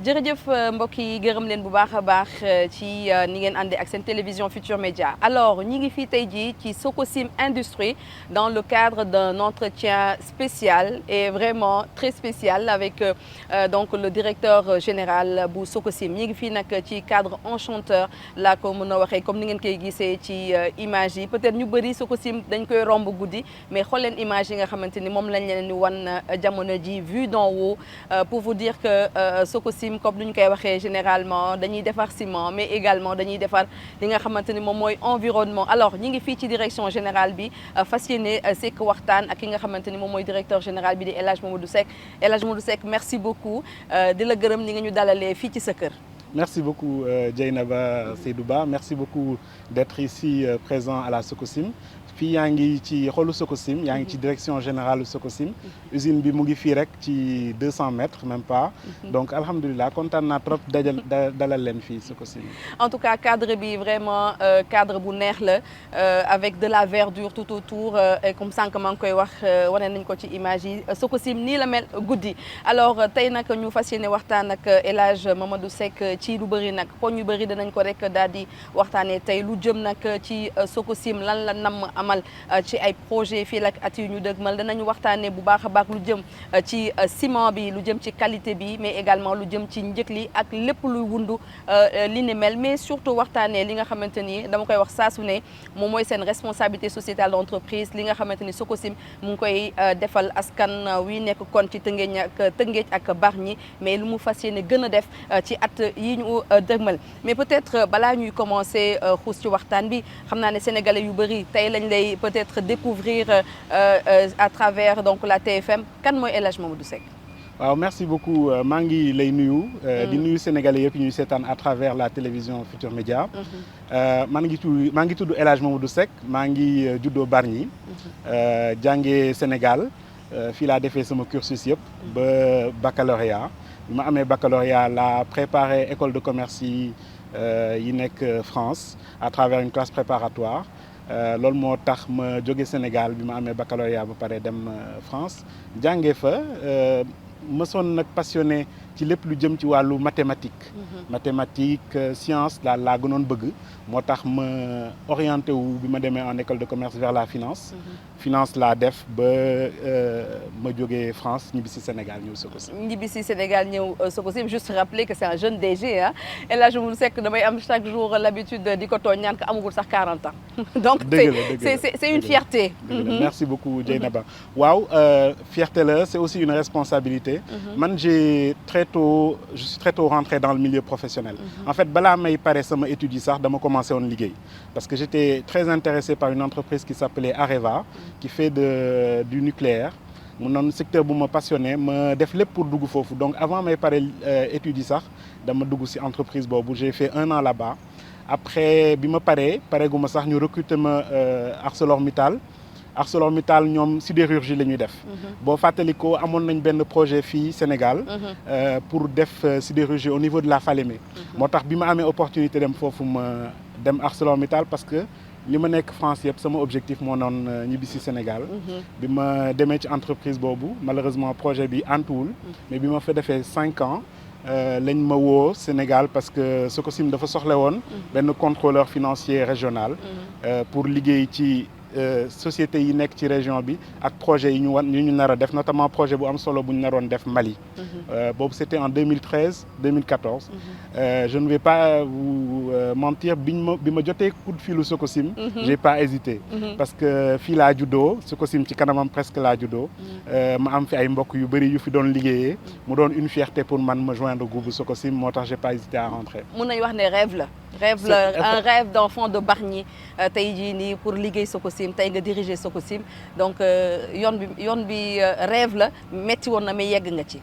jërëjëf mbokk yi gërëm leen bu baax a baax ci ni ngeen àndee ak seen télévision Futur Média. Alors ñi ngi fii tey jii ci Sococim Industrie dans le cadre d'un entretien spécial et vraiment très spécial avec donc le directeur général bu Sococim. ñi ngi fii nag ci cadre enchanteur laa ko mën a waxee comme ni ngeen koy gisee ci image yi peut-être ñu bëri Sococim dañ koy romb guddi mais xool leen image yi nga xamante ni moom lañ leen di wan jamono ji vue d'en haut pour vous dire que Sococim comme lu ñu koy waxee généralement dañuy defar ciment mais également dañuy defar li nga xamante ni moom mooy environnement. Alors ñi ngi fii ci direction générale bi fas yéene sekk waxtaan ak ki nga xamante ni moom mooy directeur général bi di El Hadj Mamadou Seck. El Hadj Mamadou Seck merci beaucoup di la gërëm ni nga ñu dalalee fii ci sa kër. Merci beaucoup Dieynaba Seydou Ba, merci beaucoup d'être ici présent à la Sococim. fii yaa ngi ci xolu Sococim yaa ngi ci direction générale Sococim usine bi mu ngi fii rek ci 200 mètres même pas donc alhamdulilah kontaan naa trop dalal leen fii Sococim. En tout cas cadre bi vraiment cadre bu neex la avec de la verdure tout autour et comme sànq maa ngi koy wax wane nañ ko ci image yi Sococim nii la mel guddi. Alors tey nag ñu fas yéene waxtaan ak El Hadj Mamadou Seck ci lu bëri nag poñ yu bëri danañ ko rek daal di waxtaanee tey lu jëm nag ci Sococim lan la nam amal ci ay projet fii lak at yu ñu dëgmal danañu waxtaanee bu baax a baax lu jëm ci ciment bi lu jëm ci qualité bi mais également lu jëm ci njëg li ak lépp luy wundu li ni mel mais surtout waxtaanee li nga xamante ni dama koy wax saa su ne moom mooy seen responsabilité sociétale d'entreprise li nga xamante ni Sococim mu ngi koy defal askan wi nekk kon ci Tëngéej ak Bargny mais lu mu fas yéene gën a def ci at yi ñu dëgmal mais peut-être balaa ñuy commencer xuus ci waxtaan bi xam naa ne sénégalais yu bëri tey lañ lay peut-être découvrir à travers donc la TFM kan mooy El Hadj Mamadou Seck. waaw merci beaucoup maa ngi lay nuyu. di nuyu sénégalais yëpp ñuy seetaan à travers la télévision Futur Média. maa ngi tudd El Hadj Mamadou Seck maa ngi juddoo Bargny. jàngee Sénégal fii laa defee sama cursus yëpp ba baccalauréat bi ma amee baccalauréat la préparé école de commerce yi nekk France à travers une classe préparatoire. loolu moo tax ma jóge Sénégal bi ma amee baccalauréat ba pare dem France jàngee fa mësoon nag passionné ci lépp lu jëm ci wàllu mathématique. mathématique science laa gënoon bëgg moo tax ma orienté wu bi ma demee en école de commerce vers la finance. finance laa def ba ma jógee France ñibbi si Sénégal ñëw Sococim. ñibbi si Sénégal ñëw Sococim juste rappeler que c'est un jeune DG ah El Hadj Mamadou Seck damay am chaque jour l'habitude di ko tooñ ñaan ko amagul sax 40 ans. donc c'est une fierté. merci beaucoup Dieynaba waaw fierté la c'est aussi une responsabilité. man je suis très tôt rentré dans le milieu professionnel. En fait balaa may pare sama études yi sax dama commencé woon liggéey parce que j'étais très intéressé par une entreprise qui s'appelait Areva qui fait du nucléaire mu noon secteur bu ma passionné ma def lépp pour dugg foofu donc avant may pare études yi sax dama dugg ci entreprise boobu j'ai fait 1 an là-bas après bi ma pareegu ma sax ñu recruter ma ArcelorMittal ñoom sidérurgie la ñuy def. boo fàttalikoo amoon nañ benn projet fii Sénégal. pour def sidérurgie au niveau de la Falémé. moo tax bi ma amee opportunité dem foofu ma dem ArcelorMittal parce que li ma nekk France yëpp sama objectif moo noon ñibbi si Sénégal. bi ma demee ci entreprise boobu malheureusement projet bi antuwul. mais bi ma fa defee 5 ans. lañ ma woo Sénégal parce que Sococim dafa soxla woon. benn contrôleur financier régional. pour liggéey ci. société yi nekk ci région bi ak projet yi ñu nar a def notamment projet bu am solo bu ñu naroon def Mali. boobu c'était en 2013 2014. je ne vais pas vous mentir bi ma jotee coup de filu Sococim. j'ai pas hésité. parce que fii laa juddoo Sococim ci kanamam presque laa juddoo. ma am fi ay mbokk yu bëri yu fi doon liggéeyee mu doon une fierté pour man ma joindre groupe Sococim moo tax j'ai pas hésité à rentrer. mun nañu wax ne rêve la. un rêve d'enfant de Bargny tey jii nii pour liggéey Sococim tey nga diriger Sococim donc yoon bi rêve la metti woon na mais yegg nga ci.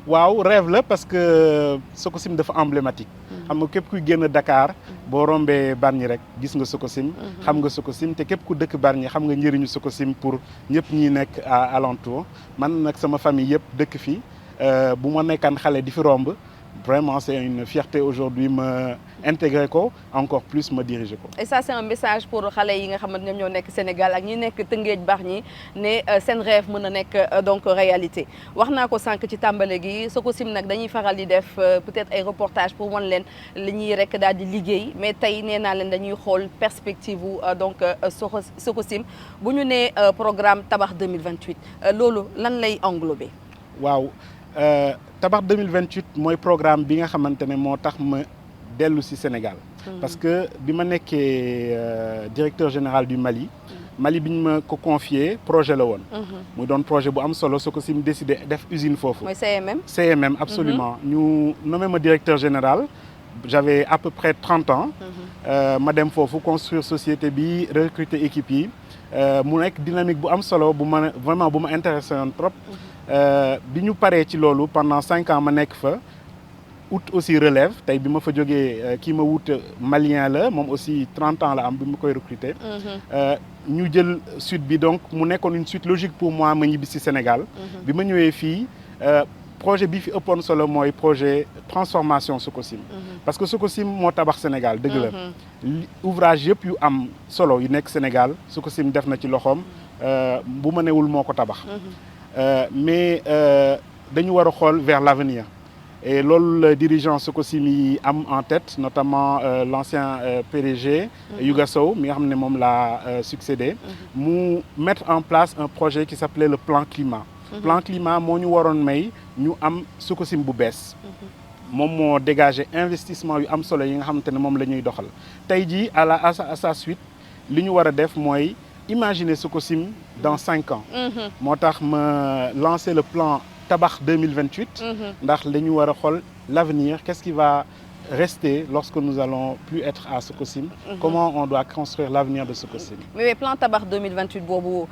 waaw rêve la parce que Sococim dafa emblématique. xam nga képp kuy génn Dakar boo rombee Bargny rek gis nga Sococim. xam nga Sococim te képp ku dëkk Bargny xam nga njëriñu Sococim pour ñëpp ñi nekk à alentour man nag sama famille yëpp dëkk fii bu ma nekkaan xale di fi romb vraiment c'est une fierté aujourd'hui me intégrer ko encore plus me diriger ko. Et ça c'est un message pour xale yi nga xamante ñoom ñoo nekk Sénégal ak ñi nekk Tëngéej Bargny ne seen rêve mën na nekk donc réalité. wax naa ko sànq ci tàmbale gi Sococim nag dañuy faral di def peut-être ay reportage pour wan leen li ñuy rek daal di liggéey mais tey nee naa leen dañuy xool perspective donc Sococim bu ñu nee programme tabax 2028 loolu lan lay englober. waaw tabax 2028 mooy programme bi nga xamante ne moo tax ma dellu si Sénégal. parce que bi ma nekkee directeur général du Mali. Mali bi ñu ma ko confié projet la woon. muy doon projet bu am solo Sococim décidé def usine foofu. mooy CMM. CMM absolument ñu nommé ma directeur général. j'avais à peu près 30 ans. ma dem foofu construire société bi recruter équipe yi. mu nekk dynamique bu am solo bu ma vraiment bu ma intéressé woon trop. bi ñu paree ci loolu pendant 5 ans ma nekk fa. out aussi relève tey bi ma fa jógee kii ma wut malien la moom aussi 30 ans la am bi ma koy recruter. ñu jël suite bi donc mu nekkoon une suite logique pour moi ma ñibbi si Sénégal. bi ma ñëwee fii projet bi fi ëppoon solo mooy projet transformation Sococim. parce que Sococim moo tabax Sénégal dëgg la. ouvrage yëpp yu am solo yu nekk Sénégal Sococim def na ci loxoom bu ma newul moo ko tabax. mais dañu war a xool vers l'avenir. et loolu le dirigeant Sococim yi am en tête notamment l'ancien PDG Youga Sow mi nga xam ne moom laa succédé mu mettre en place un projet qui s'appelait le plan climat. plan climat moo ñu waroon may ñu am Sococim bu bees. moom moo dégagé investissement yu am solo yi nga xamante ne moom la ñuy doxal tey jii à sa suite li ñu war a def mooy imaginer Sococim dans 5 ans. moo tax ma lancer le plan tabax 2028. ndax dañu war a xool l'avenir qu'est-ce qui va rester lorsque nous allons plus être à Sococim. comment on doit construire l'avenir de Sococim. mais plan tabax 2028 boobu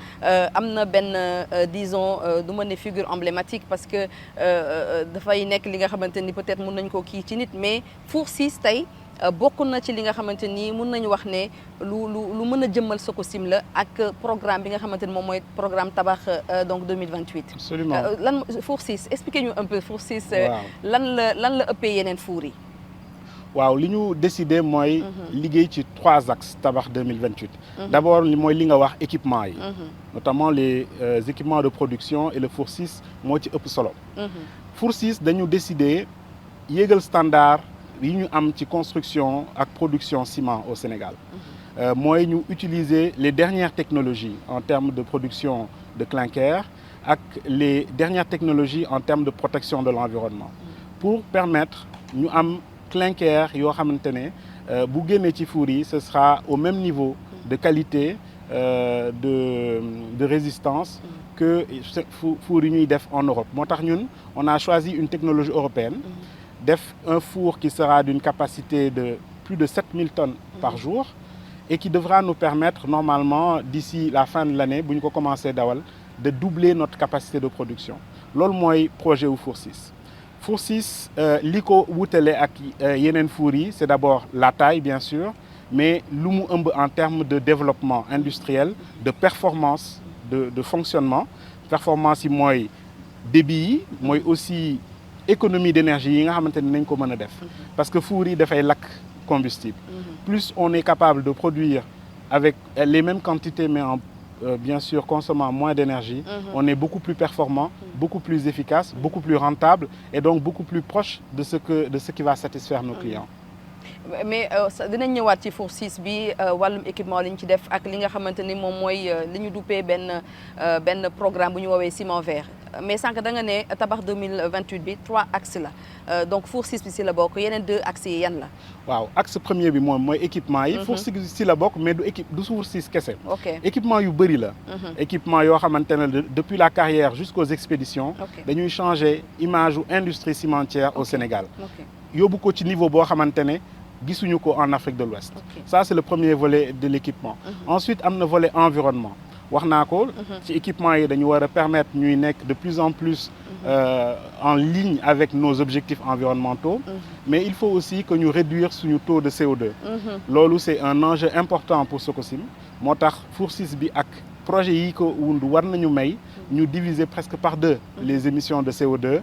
am na benn disons du ma ne figure emblématique parce que dafay nekk li nga xamante ni peut-être mën nañu ko kii ci nit mais Four 6 tey bokk na ci li nga xamante ni mën nañu wax ne lu mën a jëmmal Sococim la ak programme bi nga xamante ni moom mooy programme tabax donc 2028. absolument lan Four 6 expliquez ñu un peu Four 6. waaw lan la ëppee yeneen four yi. waaw li ñu décidé mooy. liggéey ci 3 axes tabax 2028. d'abord mooy li nga wax équipement yi. notamment les équipements de production et le Four 6 moo ci ëpp solo. Four 6 dañu décidé yéegal standard yi ñu am ci construction ak production ciment au Sénégal. mooy ñu utiliser les dernières technologies en termes de production de clinker ak les dernières technologies en termes de protection de l'environnement. pour permettre ñu am clinker yoo xamante ne bu génnee ci four yi ce sera au même niveau de qualité de résistance que four yi ñuy def en Europe moo tax ñun on a choisi une technologie européenne def un four qui sera d'une capacité de plus de 7000 tonnes par jour et qui devra nous permettre normalement d'ici la fin de l'année bu ñu ko commencer dawal de doubler notre capacité de production loolu mooy projet wu Four 6. Four 6 li ko wutale ak yeneen four yi c'est d'abord la taille bien sûr mais lu mu ëmb en termes de développement industriel de performance de fonctionnement performance yi mooy débit yi mooy aussi économie d'énergie yi nga xamante ne nañ ko mën a def parce que four yi dafay lakk combustible plus on est capable de produire avec les mêmes quantités mais en bien sûr consommant moins d'énergie on est beaucoup plus performant beaucoup plus efficace beaucoup plus rentable et donc beaucoup plus proche de ce qui va satisfaire nos clients. mais dinañ ñëwaat ci Four 6 bi wàllum équipement li ñu ci def ak li nga xamante ni moom mooy li ñu duppee benn programme bu ñu woowee ciment vert mais sànq da nga ne tabax 2028 bi 3 axes la donc Four 6 bi si la bokk yeneen 2 axes yi yan la. waaw axe premier bi moom mooy équipement yi. Four 6 si la bokk mais du Four 6 kese. ok équipement yu bëri la. équipement yoo xamante ne depuis la carrière jusqu'aux expéditions. dañuy changer image u industrie cimentière au Sénégal. yóbbu ko ci niveau boo xamante ne. gisuñu ko en Afrique de l'Ouest. Ça c'est le premier volet de l'équipement. Ensuite am na volet environnement wax naa ko. ci équipement yi dañu war a permettre ñuy nekk de plus en plus en ligne avec nos objectifs environnementaux. mais il faut aussi que ñu réduire suñu taux de CO2. loolu c'est un enjeu important pour Sococim moo tax Four 6 bi ak projet yi ko wund war nañu may ñu diviser presque par 2 les émissions de CO2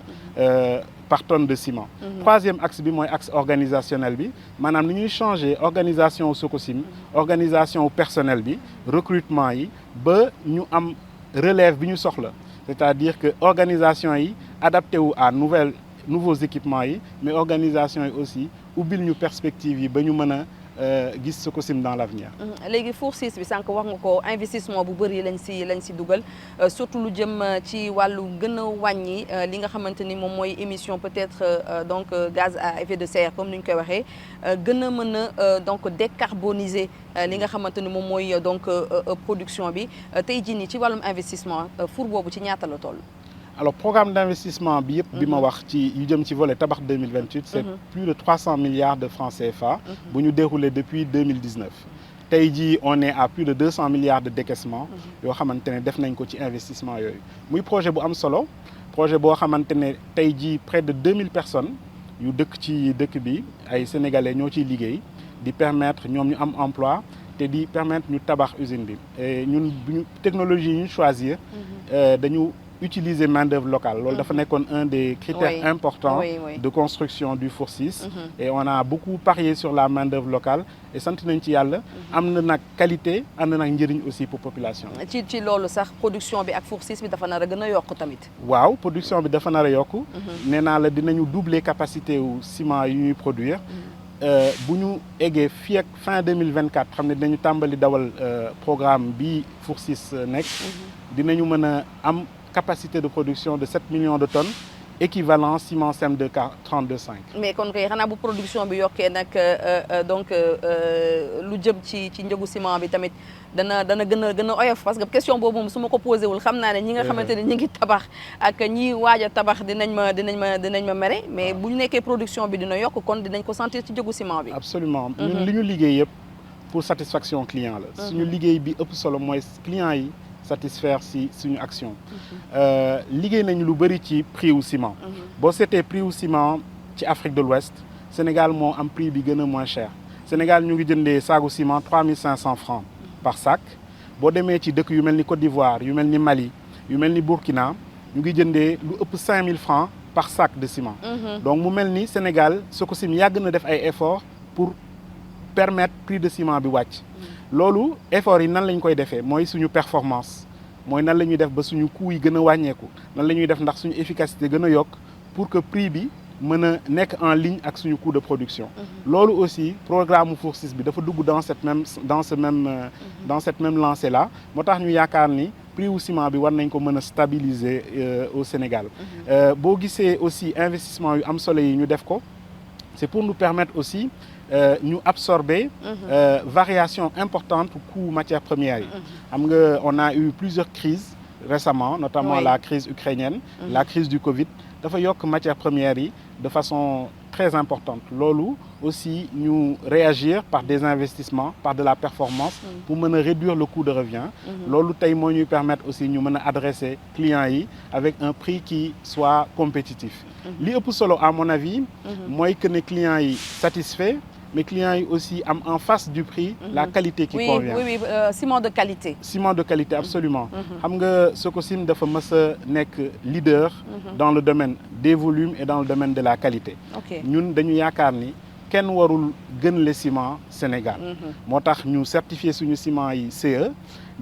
par tonne de ciment. Troisième axe bi mooy axe organisationnel bi maanaam ni ñuy changer organisation Sococim organisation personnel bi recrutement yi ba ñu am relève bi ñu soxla c'est-à-dire que organisation yi adapté wu à nouveaux équipements yi mais organisation yi aussi ubbil ñu perspective yi ba ñu mën a gis Sococim dans l'avenir. léegi Four 6 bi sànq wax nga ko investissement bu bëri lañ si dugal surtout lu jëm ci wàllu gën a wàññi li nga xamante ni moom mooy émission peut-être donc gaz à effet de serre comme ni ñu koy waxee gën a mën a donc décarboniser li nga xamante ni moom mooy donc production bi tey jii nii ci wàllum investissement Four boobu ci ñaata la toll. alors programme d'investissement bi yëpp bi ma wax ci yu jëm ci volet tabax 2028 c'est plus de 300 milliards de francs CFA bu ñu déroulé depuis 2019 tey jii on est à plus de 200 milliards de décaissement yoo xamante ne def nañ ko ci investissement yooyu muy projet bu am solo projet boo xamante ne tey jii près de 2000 personnes yu dëkk ci dëkk bi ay sénégalais ñoo ciy liggéey di permettre ñoom ñu am emploi te di permettre ñu tabax usine bi et ñun bu ñu technologie yi ñu choisir dañu utiliser main-d'œuvre locale loolu dafa nekkoon un des critères importants de construction du Four 6 et on a beaucoup parié sur la main-d'œuvre locale et sant nañ ci yàlla am na nag qualité am na nag njëriñ aussi pour population ci loolu sax production bi ak Four 6 bi dafa nar a gën a yokk tamit waaw production bi dafa nar a yokk nee naa la dinañu doubler capacité wu ciment yu ñuy produire bu ñu eggee fii ak fin 2024 xam ne dinañu tàmbali dawal programme bi Four 6 nekk dinañu mën a am capacité de production de 7 millions de tonnes équivalent ciment CEM2 32,5. mais kon kay xanaa bu production bi yokkee nag donc lu jëm ci njëgu ciment bi tamit dana gën a oyof parce que question boobu moom su ma ko posé wul xam naa ne ñi nga xamante ne ñi ngi tabax ak ñi waaj a tabax dinañ ma mere mais bu ñu nekkee production bi dina yokk kon dinañ ko sentir ci njëgu ciment bi. absolument ñun li ñu liggéey yëpp pour satisfaction client la. suñu liggéey bi ëpp solo mooy client yi. satisfaire si suñu action liggéey nañu lu bëri ci prix wu ciment boo seetee prix wu ciment ci Afrique de l'Ouest Sénégal moo am prix bi gën a moins cher Sénégal ñu ngi jëndee saagu ciment 3500 francs par sac boo demee ci dëkk yu mel ni Côte d'Ivoire yu mel ni Mali yu mel ni Burkina ñu ngi jëndee lu ëpp 5000 francs par sac de ciment donc mu mel ni Sénégal Sococim yàgg na def ay efforts pour permettre prix de ciment bi wàcc loolu effort yi nan lañ koy defee mooy suñu performance mooy nan la ñuy def ba suñu coût yi gën a wàññeeku nan la ñuy def ndax suñu efficacité gën a yokk pour que prix bi mën a nekk en ligne ak suñu coût de production loolu aussi programme Four 6 bi dafa dugg dans cette même lancée là moo tax ñu yaakaar ni prix wu ciment bi war nañ ko mën a stabiliser au Sénégal boo gisee aussi investissement yu am solo yi ñu def ko c'est pour nous permettre aussi ñu absorber variation importante coût matières premières yi xam nga on a eu plusieurs crises récemment notamment la crise ukrainienne la crise du Covid dafa yokk matières premières yi de façon très importante loolu aussi ñu réagir par des investissements par de la performance pour mën a réduire le coût de revient loolu tey moo ñuy permettre aussi ñu mën a adresser clients yi avec un prix qui soit compétitif li ëpp solo à mon avis mooy que ne clients yi satisfaits mais clients yi aussi am en face du prix la qualité qui convient. Oui, ciment de qualité. Ciment de qualité, absolument. xam nga Sococim dafa mës a nekk leader dans le domaine des volumes et dans le domaine de la qualité. ñun dañu yaakaar ni kenn warul gën le ciment Sénégal. moo tax ñu certifié suñu ciment yi CE.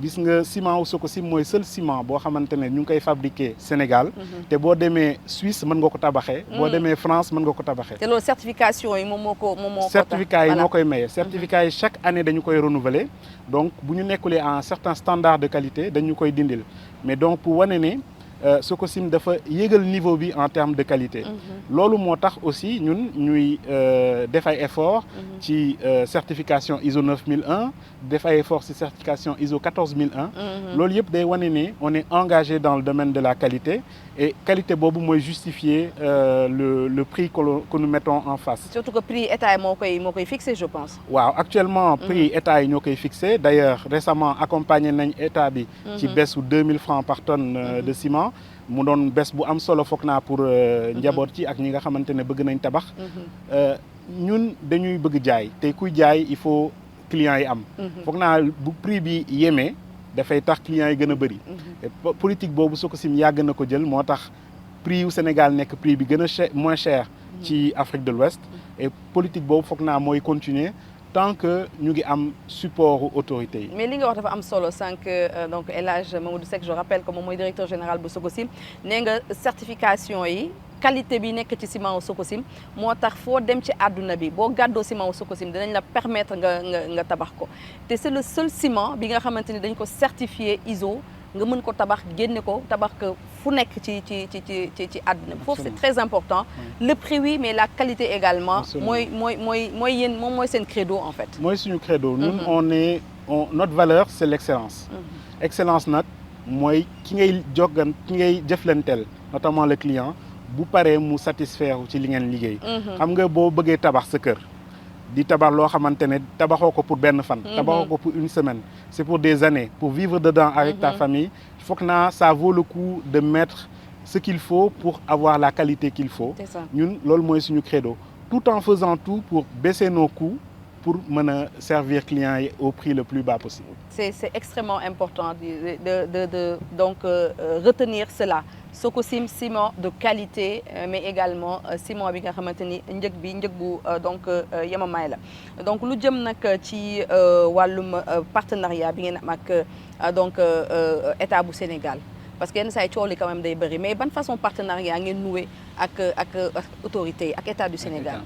gis nga ciment wu Sococim mooy seul ciment boo xamante ne ñu ngi koy fabriqué Sénégal te boo demee Suisse mën nga ko tabaxee boo demee France mën nga ko tabaxee te loolu certification yi moom moo ko certificat yi moo koy maye certificat yi chaque année dañu koy renouveler donc bu ñu nekkulee en certain standard de qualité dañu koy dindil mais donc pour wane ne Sococim dafa yéegal niveau bi en termes de qualité loolu moo tax aussi ñun ñuy def ay effort ci certification ISO 9001 def ay effort ci certification ISO 14001 loolu yëpp day wane ne on est engagé dans le domaine de la qualité et qualité boobu mooy justifier le prix que nous mettons en face. Surtout que prix état yi moo koy fixé je pense. waaw actuellement prix état yi ñoo koy fixé d'ailleurs récemment accompagné nañ état bi ci baisse 2000 francs par tonne de ciment mu doon baisse bu am solo foog naa pour njaboot ci ak ñi nga xamante ne bëgg nañ tabax ñun dañuy bëgg jaay te kuy jaay il faut clients yi am foog naa bu prix bi yemee dafay tax clients yi gën a bëri politique boobu Sococim yàgg na ko jël moo tax prix au Sénégal nekk prix bi gën a cher moins cher ci Afrique de l'Ouest et politique boobu foog naa mooy continuer tant que ñu ngi am support autorité yi. mais li nga wax dafa am solo sànq donc El Hadj Mamadou Seck je rappelle que moom mooy directeur général bu Sococim nee nga certification yi qualité bi nekk ci ciment wu Sococim moo tax foo dem ci àdduna bi boo gàddoo ciment wu Sococim dinañ la permettre nga tabax ko te c'est le seul ciment bi nga xamante ni dañ ko certifié ISO nga mën ko tabax génne ko tabax ko fu nekk ci àdduna bi foofu c'est très important le prix oui mais la qualité également mooy yéen moom mooy seen credo en fait mooy suñu credo ñun notre valeur c'est l'excellence excellence nag mooy ki ngay jëflanteel notamment le client bu paree mu satisfaire ci li ngeen liggéey xam nga boo bëggee tabax sa kër di tabax loo xamante ne tabaxoo ko pour benn fan tabaxoo ko pour une semaine c'est pour des années pour vivre dedans avec ta famille foog naa ça vaut le coup de mettre ce qu'il faut pour avoir la qualité qu'il faut ñun loolu mooy suñu credo tout en faisant tout pour baisser nos coûts pour mën a servir clients yi au prix le plus bas possible. C'est extrêmement important de donc retenir cela Sococim ciment de qualité mais également ciment bi nga xamante ni njëg bu donc yemamaay la donc lu jëm nag ci wàllum partenariat bi ngeen am ak donc état bu Sénégal parce que yenn saa yi coow li quand même day bëri mais ban façon partenariat ngeen noué ak autorités yi ak état du Sénégal.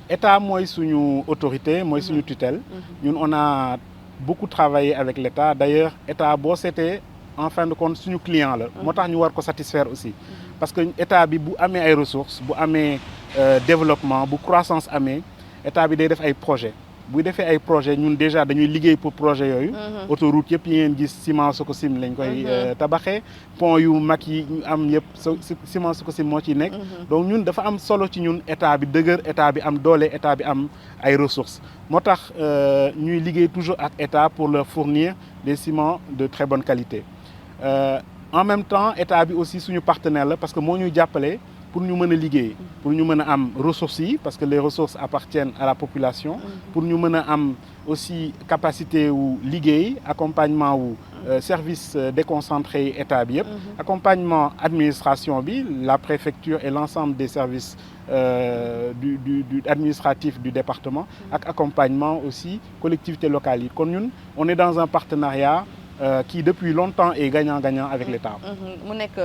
État mooy suñu autorité mooy suñu tutelle ñun on a beaucoup travaillé avec l'État d'ailleurs État boo seetee en fin de compte suñu client la moo tax ñu war ko satisfaire aussi parce que État bi bu amee ay ressources bu amee développement bu croissance amee État bi day def ay projets buy defee ay projets ñun déjà dañuy liggéey pour projet yooyu autoroute yëpp yi ngeen gis ciment Sococim lañ koy tabaxee pont yu mag yi ñu am yëpp ciment Sococim moo ciy nekk donc ñun dafa am solo ci ñun État bi dëgër État bi am doole État bi am ay ressources moo tax ñuy liggéey toujours ak État pour leur fournir des ciments de très bonne qualité en même temps État bi aussi suñu partenaire la parce que moo ñuy jàppale pour ñu mën a liggéey pour ñu mën a am ressources yi parce que les ressources appartiennent à la population pour ñu mën a am aussi capacité wu liggéey accompagnement wu service déconcentré yi état bi yëpp accompagnement administration bi la préfecture et l'ensemble des services du administratif du département ak accompagnement aussi collectivités locales yi kon ñun on est dans un partenariat qui depuis longtemps est gagnant-gagnant avec l'État. mu nekk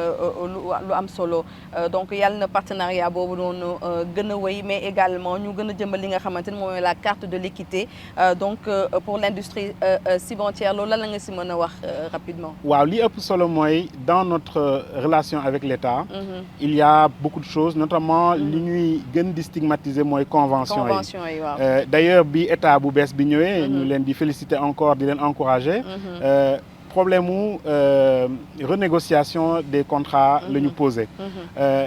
lu am solo donc yàlla na partenariat boobu noonu gën a wéy mais également ñu gën a jëmbal li nga xamante ni mooy la carte de l'équité donc pour l'industrie cimentière loolu lan la nga si mën a wax rapidement. waaw li ëpp solo mooy dans notre relation avec l'État. il y a beaucoup de choses notamment li ñuy gën di stigmatiser mooy convention yi waaw. d'ailleurs bi État bu bees bi ñëwee. ñu leen di féliciter encore di leen encourager. problème mu renégociation des contrats la ñu posé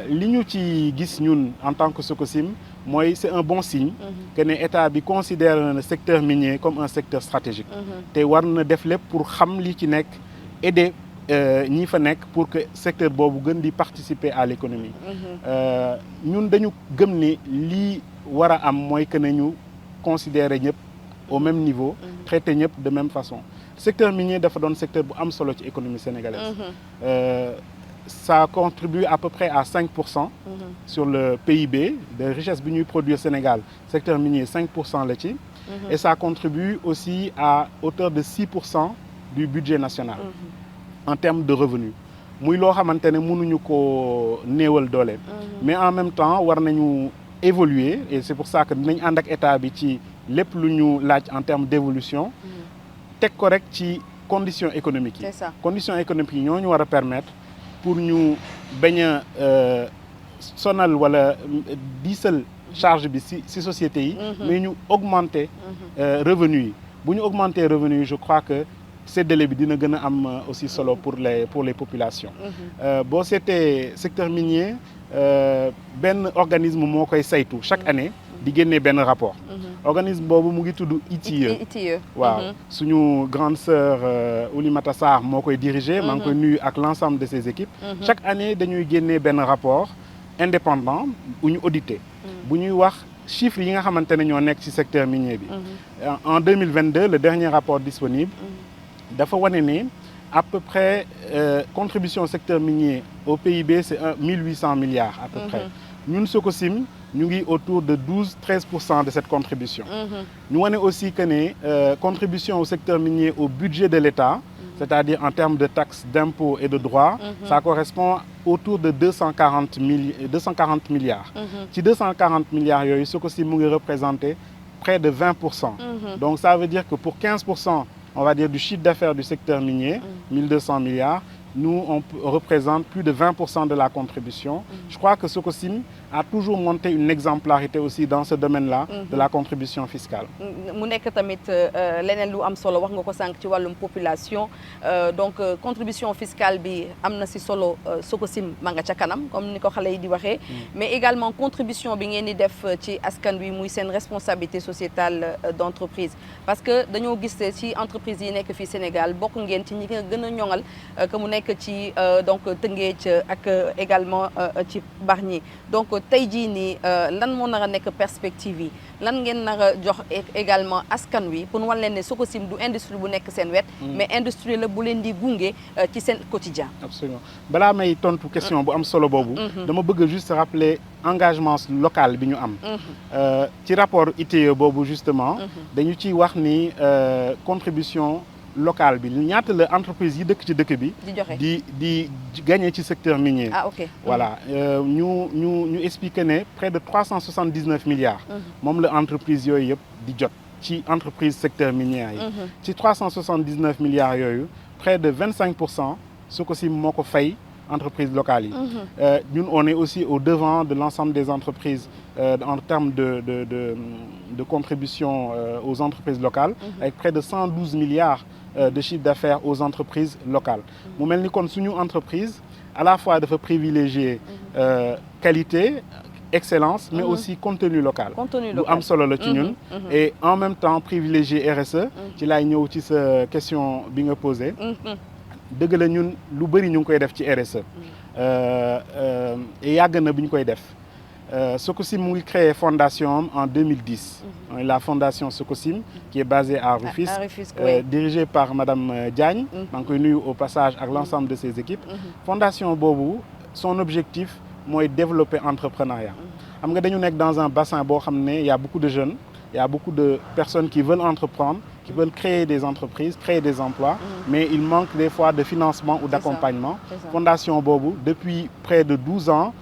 li ñu ci gis ñun en tant que Sococim mooy c'est un bon signe que ne état bi considère le secteur minier comme un secteur stratégique te war na def lépp pour xam li ci nekk aider ñi fa nekk pour que secteur boobu gën di participer à l'économie ñun dañu gëm ni lii war a am mooy que ne ñu considérer ñëpp au même niveau traiter ñëpp de même façon secteur minier dafa doon secteur bu am solo ci économie sénégalaise ça contribue à peu près à 5% sur le PIB de richesse bi ñuy produire Sénégal secteur minier 5% la ci et ça contribue aussi à hauteur de 6% du budget national en termes de revenus muy loo xamante ne mënuñu ko néewal doole mais en même temps war nañu évoluer et c'est pour ça que dinañ ànd ak état bi ci lépp lu ñu laaj en termes d'évolution teg ko rek ci conditions économiques yi. C'est ça. Conditions économiques yi ñoo ñu war a permettre pour ñu bañ a sonal wala diisal charge bi ci sociétés yi. mais ñu augmenter revenus yi bu ñu augmenter revenus yi je crois que séddale bi dina gën a am aussi solo pour les populations. boo seetee secteur minier benn organisme moo koy saytu chaque année. di génne benn rapport. organisme boobu mu ngi tudd ITIE. waaw suñu grande sœur Oulimata Sarr moo koy diriger. maa ngi koy nuyu ak l'ensemble de ses équipes. chaque année dañuy génne benn rapport indépendant bu ñu audité. bu ñuy wax chiffres yi nga xamante ne ñoo nekk ci secteur minier bi. en 2022 le dernier rapport disponible. dafa wane ne à peu près contribution au secteur minier au PIB c'est 1800 milliards à peu près. Ñun Sococim ñu ngi autour de 12-13% de cette contribution. Ñu wane aussi que ne contribution au secteur minier au budget de l'État, c'est-à-dire en termes de taxes, d'impôts et de droits, ça correspond autour de 240 milliards. Ci 240 milliards yooyu Sococim mu ngi représenter près de 20%. Donc ça veut dire que pour 15%, on va dire du chiffre d'affaires du secteur minier, 1200 milliards, nous on représente plus de 20% de la contribution. Je crois que Sococim a toujours montré une exemplarité aussi dans ce domaine-là de la contribution fiscale. mu nekk tamit leneen lu am solo wax nga ko sànq ci wàllum population donc contribution fiscale bi am na si solo Sococim ma nga ca kanam comme ni ko xale yi di waxee. mais également contribution bi ngeen di def ci askan wi muy seen responsabilité sociétale d'entreprise. parce que dañoo gis ci entreprise yi nekk fii Sénégal bokk ngeen ci ñi nga gën a ñoŋal que mu nekk ci donc Tëngéej ak également ci Bargny donc tey jii nii lan moo nar a nekk perspective yi lan ngeen nar a jox également askan wi pour wan leen ne Sococim du industrie bu nekk seen wet. mais industrie la bu leen di gunge ci seen quotidien. Absolument balaa may tontu question bu am solo boobu. dama bëgg juste rappeler engagement local bi ñu am. ci rapport ITIE boobu justement. dañu ciy wax ni contribution locale bi ñaata la entreprise yi dëkk ci dëkk bi. di gagner ci secteur minier. ah ok voilà ñu expliquer ne près de 379 milliards. moom la entreprise yooyu yëpp di jot ci entreprise secteur minier yi. ci 379 milliards yooyu près de 25% Sococim moo ko fay entreprises locales yi. ñun on est aussi au devant de l'ensemble des entreprises en termes de contribution aux entreprises locales. avec près de 112 milliards de chiffre d'affaires aux entreprises locales. mu mel ni kon suñu entreprise à la fois dafa privilégier qualité excellence mais aussi contenu local. lu am solo la ci ñun. et en même temps privilégier RSE. ci laay ñëw ci sa question bi nga posé. dëgg la ñun lu bëri ñu ngi koy def ci RSE. et yàgg na bi ñu koy def. Sococim mu ngi créé fondation en 2010. La fondation Sococim qui est basée à Rufisque. Dirigée par madame Diagne. maa ngi koy nuyu au passage ak l'ensemble de ses équipes. fondation boobu son objectif mooy développer entrepreneuriat. xam nga dañu nekk dans un bassin boo xam ne y a beaucoup de jeunes. Il y a beaucoup de personnes qui veulent entreprendre, qui veulent créer des entreprises, créer des emplois, mais il manque des fois de financement ou d'accompagnement. Fondation Bobu, depuis près de 12 ans,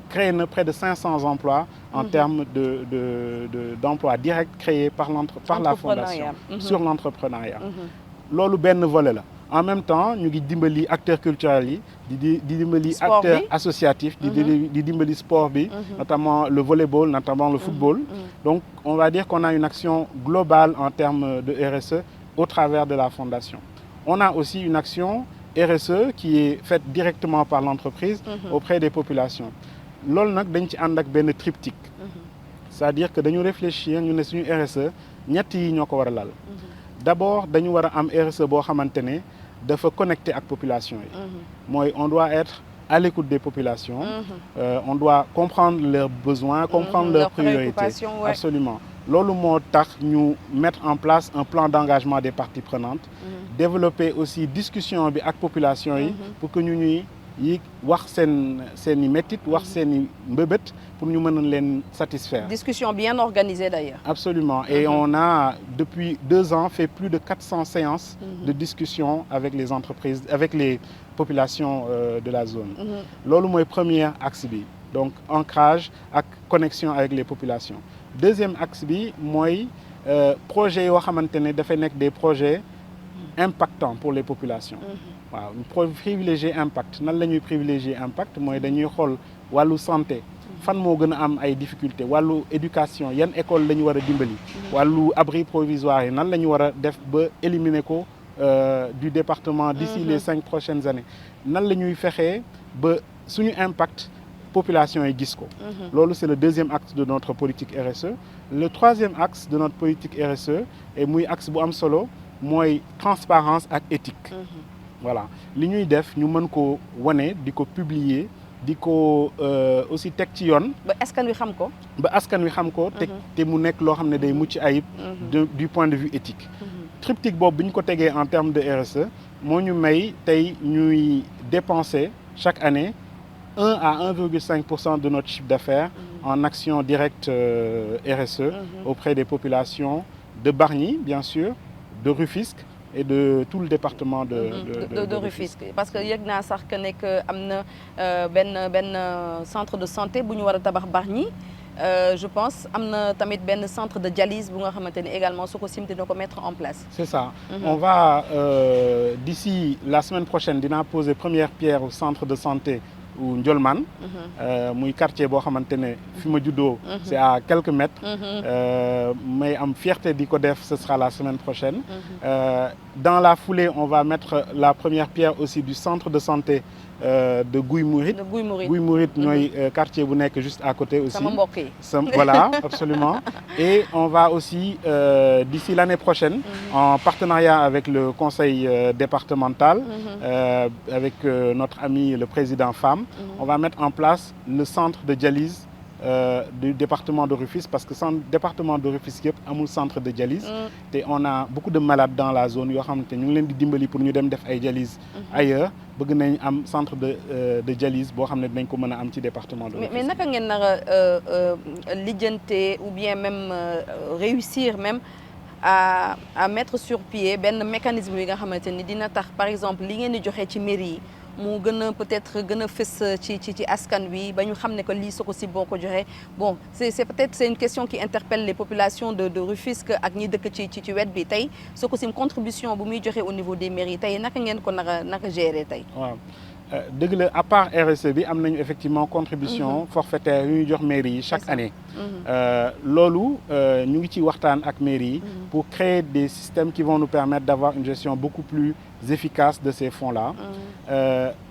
crée près de 500 emplois en termes d'emplois directs créés par la fondation sur l'entrepreneuriat. Loolu benn volet la. En même temps ñu ngi dimbali acteurs culturels yi di dimbali acteurs associatifs di dimbali sport bi notamment le volleyball, notamment le football. Donc on va dire qu'on a une action globale en termes de RSE au travers de la fondation. On a aussi une action RSE qui est faite directement par l'entreprise auprès des populations. Loolu nag dañ ci ànd ak benn triptyque. C'est-à-dire que dañu réfléchir ñu ne suñu RSE ñett yi ñoo ko war a lal. D'abord dañu war a am RSE boo xamante ne dafa connecté ak population yi. mooy on doit être à l'écoute des populations. On doit comprendre leurs besoins, comprendre leurs priorités. Absolument. Loolu moo tax ñu mettre en place un plan d'engagement des parties prenantes. Développer aussi discussion bi ak population yi pour que ñu ñuy wax seen i métit wax seen i mbëbët pour ñu mën leen satisfaire. Discussion bien organisée d'ailleurs. Absolument. Et on a depuis 2 ans fait plus de 400 séances de discussion avec les entreprises, avec les populations de la zone. Loolu mooy premier axe bi. Donc ancrage ak connexion avec les populations. Deuxième axe bi mooy projet yoo xamante ne dafay nekk des projets impactants pour les populations. waaw ñu privilégier impact nan la ñuy privilégier impact mooy dañuy xool wàllu santé fan moo gën a am ay difficultés wàllu éducation yan école la ñu war a dimbali. wàllu abri provisoire yi nan la ñu war a def ba éliminer ko du département d'ici les 5 prochaines années. nan la ñuy fexee ba suñu impact population yi gis ko. Loolu c'est le deuxième axe de notre politique RSE. Le troisième axe de notre politique RSE et muy axe bu am solo mooy transparence ak éthique. Voilà li ñuy def ñu mën ko wane di ko publier di ko aussi teg ci yoon. ba askan wi xam ko. ba askan wi xam ko. te mu nekk loo xam ne day mucc ayib. du point de vue éthique. triptyque boobu bi ñu ko tegee en termes de RSE moo ñu may tey ñuy dépenser chaque année 1 à 1,5% de notre chiffre d'affaires en actions directes RSE auprès des populations de Bargny, bien sûr, de Rufisque et de tout le département de Rufisque. Parce que yëg naa sax que nekk am na benn centre de santé bu ñu war a tabax Bargny. Je pense am na tamit benn centre de dialyse bu nga xamante ni également Sococim dina ko mettre en place. C'est ça. On va d'ici la semaine prochaine dinaa poser première pierre au centre de santé ou Ndiolmane muy quartier boo xamante ne fi ma juddoo c'est à quelques mètres may am fierté di ko def ce sera la semaine prochaine dans la foulée on va mettre la première pierre aussi du centre de santé de Guy Mouride Guy Mouride ñooy quartier bu nekk juste à côté aussi sama mbokk yi voilà absolument et on va aussi d'ici l'année prochaine en partenariat avec le conseil départemental avec notre ami le président Fam on va mettre en place le centre de dialyse du département de Rufisque parce que centre département de Rufisque yëpp amul centre de dialyse te on a beaucoup de malades dans la zone yoo xamante ñu ngi leen di dimbali pour ñu dem def ay dialyse ailleurs bëgg nañ am centre de dialyse boo xam ne dinañ ko mën a am ci département de Rufisque. Mais naka ngeen nar a lijjante ou bien même réussir même à mettre sur pied benn mécanisme yi nga xamante ni dina tax par exemple li ngeen di joxe ci mairie yi mu gën a peut-être gën a fës ci askan wi ba ñu xam ne que lii Sococim boo ko joxe bon c'est peut-être c'est une question qui interpelle les populations de Rufisque ak ñi dëkk ci wet bi tey Sococim contribution bu muy joxe au niveau des mairies tey naka ngeen ko naka gérer tey. waaw dëgg la à part RSE bi am nañu effectivement contribution forfaitaire yu ñuy jox mairie yi chaque année. loolu ñu ngi ci waxtaan ak mairie yi pour créer des systèmes qui vont nous permettre d'avoir une gestion beaucoup plus efficace de ces fonds-là.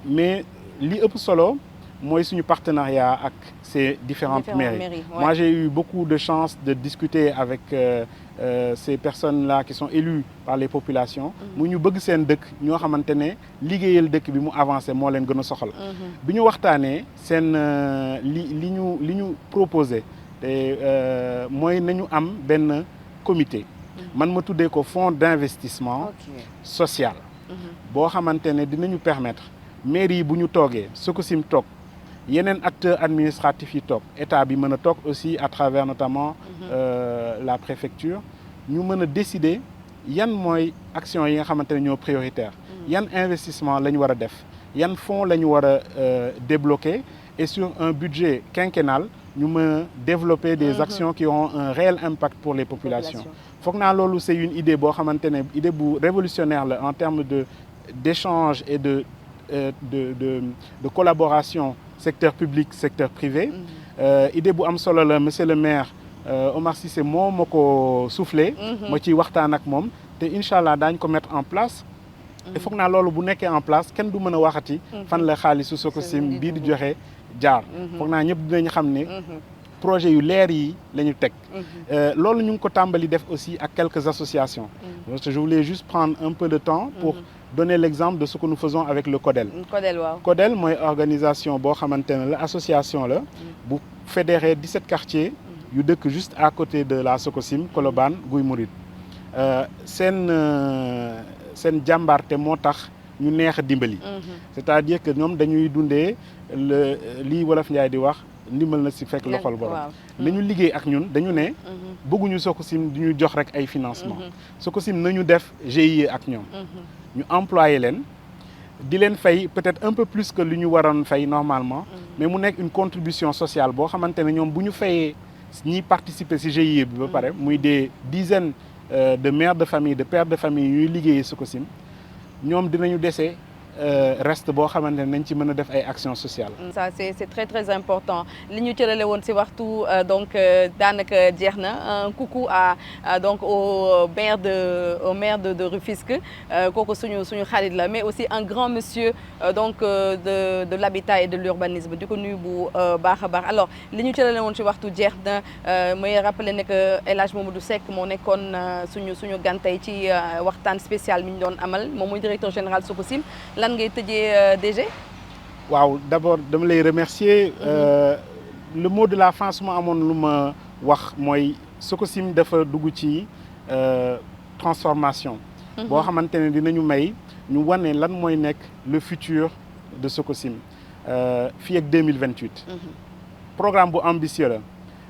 Mais li ëpp solo mooy suñu partenariat ak ces différentes mairies. Moi j'ai eu beaucoup de chance de discuter avec ces personnes-là qui sont élues par les populations mu ñu bëgg seen dëkk ñoo xamante ne liggéeyal dëkk bi mu avancé moo leen gën a soxal bi ñu waxtaanee seen li ñu proposé te mooy nañu am benn comité man ma tuddee ko fonds d'investissement social boo xamante ne dinañu permettre mairie yi bu ñu toogee Sococim toog yeneen acteurs administratifs yi toog état bi mën a toog aussi à travers notamment la préfecture ñu mën a décider yan mooy action yi nga xamante ne ñoo prioritaire yan investissement la ñu war a def yan fonds la ñu war a débloquer et sur un budget quinquennal ñu mën a développer des actions qui auront un réel impact pour les populations foog naa loolu c'est une idée boo xamante ne idée bu révolutionnaire la en termes d'échange et de collaboration secteur public secteur privé idée bu am solo la monsieur le maire Omar Cissé moo ma ko soufflé ma ciy waxtaan ak moom te incha allah daañ ko mettre en place te foog naa loolu bu nekkee en place kenn du mën a waxati fan la xaalisu Sococim bii di joxe jaar foog naa ñëpp dinañ xam ne projet yu leer yi la ñu teg loolu ñu ngi ko tàmbali def aussi ak quelques associations parce que je voulais juste prendre un peu de temps pour donner l'exemple de ce que nous faisons avec le CODEL. CODEL mooy organisation boo xamante ne la association la bu fédéré 17 quartiers yu dëkk juste à côté de la Sococim Colobane Guy Mouride seen jàmbaarte moo tax ñu neex a dimbali c'est-à-dire que ñoom dañuy dundee lii wolof Njaay di wax ndimbal na si fekk loxol borom la ñu liggéey ak ñun dañu ne bëgguñu Sococim di ñu jox rek ay financement Sococim nañu def GIE ak ñoom ñu employé leen di leen fay peut-être un peu plus que lu ñu waroon fay normalement mais mu nekk une contribution sociale boo xamante ne ñoom bu ñu fayee ñiy participer ci GIE bi ba pare muy des dizaines de mères de famille de pères de famille ñuy liggéeyee Sococim ñoom dinañu dese reste boo xamante ne nañ ci mën a def ay actions sociales. Ça c'est très très important li ñu cërale woon ci waxtu donc daanaka jeex na un coucou à donc au maire de Rufisque kooku suñu xarit la mais aussi un grand monsieur donc de l'habitat et de l'urbanisme di ko nuyu bu baax a baax alors li ñu cërale woon ci waxtu jeex na may rappeler ne que El Hadj Mamadou Seck moo nekkoon suñu gantay ci waxtaan spécial mi ñu doon amal moom mooy directeur général Sococim lan ngay tëjee DG. waaw d'abord dama lay remercier le mot de la fin su ma amoon lu ma wax mooy Sococim dafa dugg ci transformation boo xamante ne dinañu may ñu wane lan mooy nekk le futur de Sococim fii ak 2028. Programme bu ambitieux la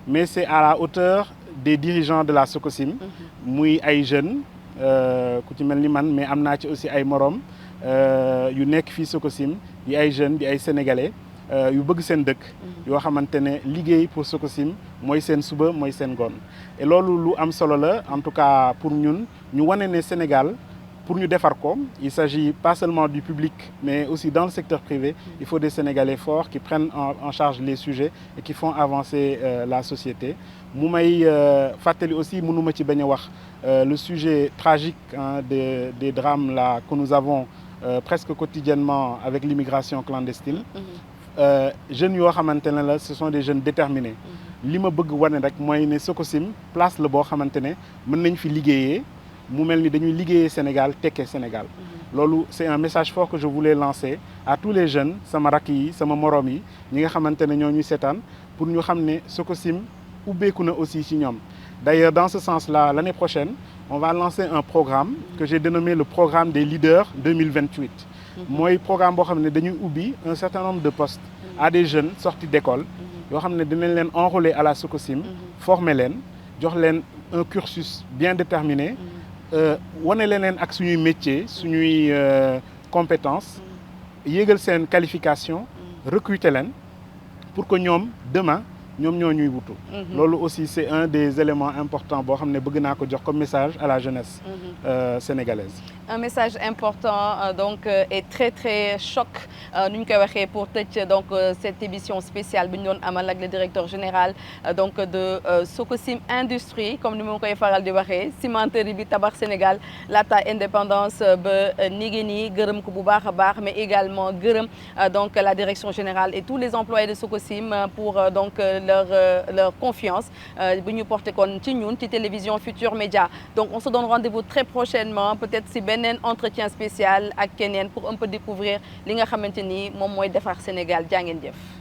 mais c'est à la hauteur des dirigeants de la Sococim. muy ay jeunes ku ci mel ni man mais am naa ci aussi ay morom yu nekk fii Sococim di ay jeunes di ay sénégalais yu bëgg seen dëkk. yoo xamante ne liggéey pour Sococim mooy seen suba mooy seen ngoon et loolu lu am solo la en tout cas pour ñun ñu wane ne Sénégal. Pour ñu defar ko, il s'agit pas seulement du public, mais aussi dans le secteur privé. Il faut des Sénégalais forts qui prennent en charge les sujets et qui font avancer la société. mu may fàttali aussi mënuma ci bañ a wax le sujet tragique des drames là que nous avons presque quotidiennement avec l'immigration clandestine. Jeunes yoo xamante ne la ce sont des jeunes déterminés. li ma bëgg wane rek mooy ne Sococim place la boo xamante ne mën nañ fi liggéeyee. mu mel ni dañuy liggéeyee Sénégal tekkee Sénégal loolu c'est un message fort que je voulais lancer à tous les jeunes sama rakk yi sama morom yi ñi nga xamante ne ñoo ñuy seetaan pour ñu xam ne Sococim ubbeeku na aussi ci ñoom. D'ailleurs dans ce sens-là l'année prochaine on va lancer un programme que j'ai dénommé le programme des leaders 2028. mooy programme boo xam ne dañuy ubbi un certain nombre de postes à des jeunes sortis d'école yoo xam ne dinañ leen enrôler à la Sococim former leen jox leen un cursus bien déterminé. wane leneen ak suñuy métier suñuy compétence yéegal seen qualification recruter leen pour que ñoom demain ñoom ñoo ñuy wutu loolu aussi c'est un des éléments importants boo xam ne bëgg naa ko jox comme message à la jeunesse sénégalaise. Un message important donc et très très choc nu ñu koy waxee pour tëj donc cette émission spéciale bi ñu doon amal ak le directeur général donc de Sococim Industrie comme ni ma koy faral di waxee cimenterie bi tabax Sénégal laata indépendance ba nigé nii gërëm ko bu baax a baax mais également gërëm donc la direction générale et tous les employés de Sococim pour donc leur confiance bu ñu porté kon ci ñun ci télévision Futur Média. Donc on se donne rendez-vous très prochainement peut-être si beneen entretien spécial ak keneen pour un peu découvrir li nga xamante ni moom mooy defar Sénégal jaa ngeen jëf.